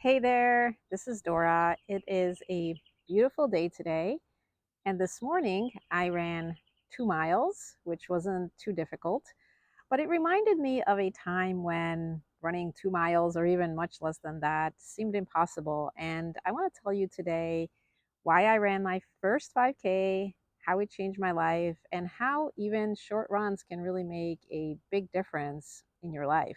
Hey there, this is Dora. It is a beautiful day today, and this morning I ran 2 miles, which wasn't too difficult, but it reminded me of a time when running 2 miles or even much less than that seemed impossible. And I want to tell you today why I ran my first 5K, how it changed my life, and how even short runs can really make a big difference in your life.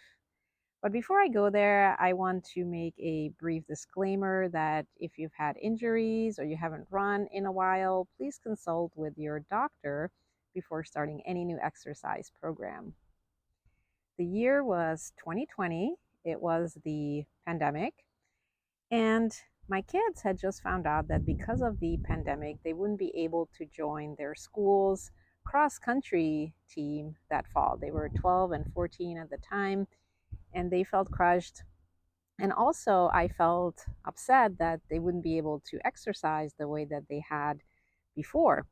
But before I go there, I want to make a brief disclaimer that if you've had injuries or you haven't run in a while, please consult with your doctor before starting any new exercise program. The year was 2020, it was the pandemic, and my kids had just found out that because of the pandemic, they wouldn't be able to join their school's cross country team that fall. They were 12 and 14 at the time, and they felt crushed. And also, I felt upset that they wouldn't be able to exercise the way that they had before.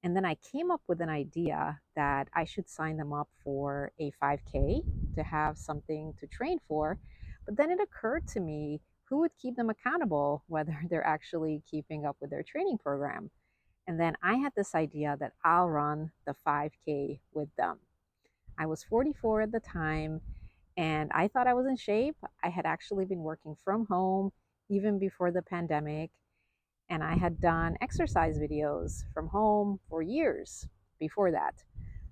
And then I came up with an idea that I should sign them up for a 5K to have something to train for. But then it occurred to me who would keep them accountable, whether they're actually keeping up with their training program. And then I had this idea that I'll run the 5K with them. I was 44 at the time, and I thought I was in shape. I had actually been working from home even before the pandemic, and I had done exercise videos from home for years before that.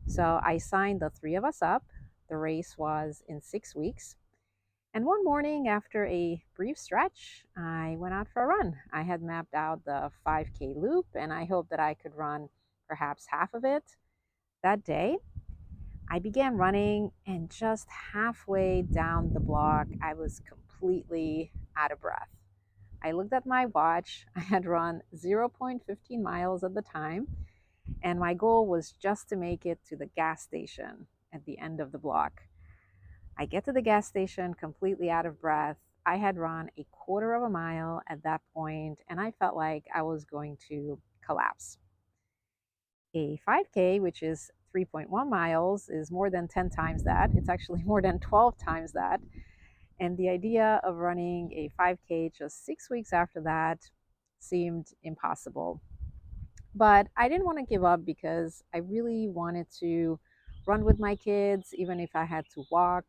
So I signed the three of us up. The race was in 6 weeks. And one morning, after a brief stretch, I went out for a run. I had mapped out the 5K loop, and I hoped that I could run perhaps half of it that day. I began running, and just halfway down the block, I was completely out of breath. I looked at my watch. I had run 0.15 miles at the time, and my goal was just to make it to the gas station at the end of the block. I get to the gas station completely out of breath. I had run a quarter of a mile at that point, and I felt like I was going to collapse. A 5K, which is 3.1 miles, is more than 10 times that. It's actually more than 12 times that. And the idea of running a 5K just 6 weeks after that seemed impossible. But I didn't want to give up because I really wanted to run with my kids, even if I had to walk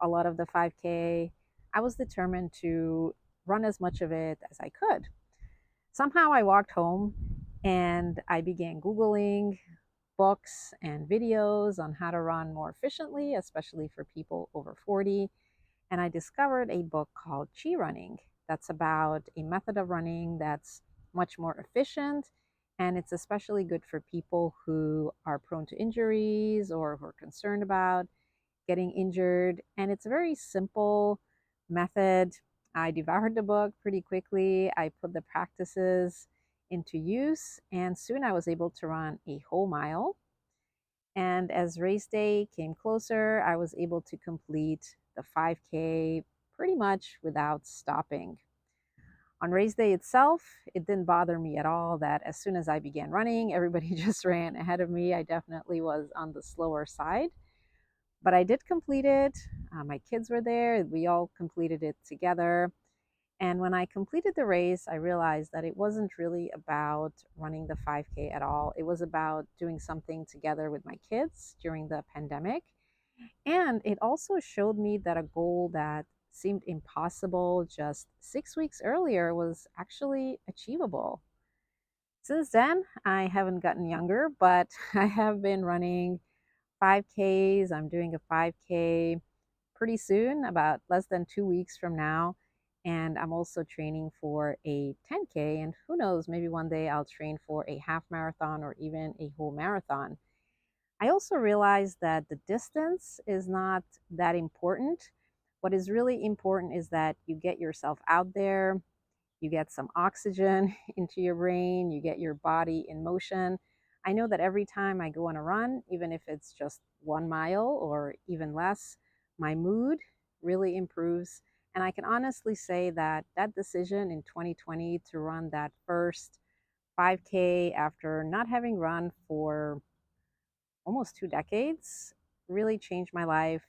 a lot of the 5K. I was determined to run as much of it as I could. Somehow I walked home and I began Googling books and videos on how to run more efficiently, especially for people over 40. And I discovered a book called Chi Running that's about a method of running that's much more efficient. And it's especially good for people who are prone to injuries or who are concerned about getting injured. And it's a very simple method. I devoured the book pretty quickly. I put the practices into use, and soon I was able to run a whole mile. And as race day came closer, I was able to complete the 5K pretty much without stopping. On race day itself, it didn't bother me at all that as soon as I began running, everybody just ran ahead of me. I definitely was on the slower side, but I did complete it. My kids were there, we all completed it together. And when I completed the race, I realized that it wasn't really about running the 5K at all. It was about doing something together with my kids during the pandemic. And it also showed me that a goal that seemed impossible just 6 weeks earlier was actually achievable. Since then, I haven't gotten younger, but I have been running 5Ks. I'm doing a 5K pretty soon, about less than 2 weeks from now. And I'm also training for a 10K. And who knows, maybe one day I'll train for a half marathon or even a whole marathon. I also realized that the distance is not that important. What is really important is that you get yourself out there, you get some oxygen into your brain, you get your body in motion. I know that every time I go on a run, even if it's just 1 mile or even less, my mood really improves. And I can honestly say that that decision in 2020 to run that first 5K after not having run for almost 2 decades really changed my life.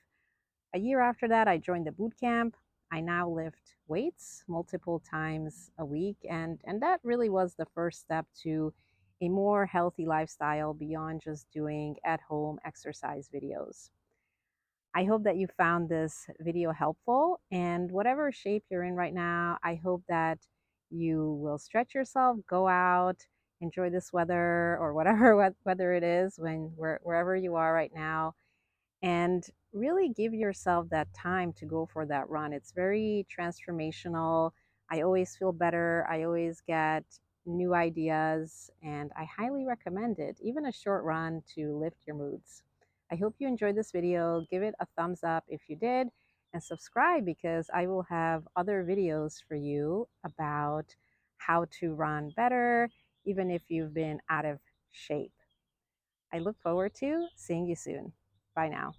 A year after that, I joined the boot camp. I now lift weights multiple times a week, and that really was the first step to a more healthy lifestyle beyond just doing at home exercise videos. I hope that you found this video helpful, and whatever shape you're in right now, I hope that you will stretch yourself, go out, enjoy this weather or whatever weather it is wherever you are right now, and really give yourself that time to go for that run. It's very transformational. I always feel better. I always get new ideas, and I highly recommend it, even a short run to lift your moods. I hope you enjoyed this video. Give it a thumbs up if you did, and subscribe because I will have other videos for you about how to run better, even if you've been out of shape. I look forward to seeing you soon. Bye now.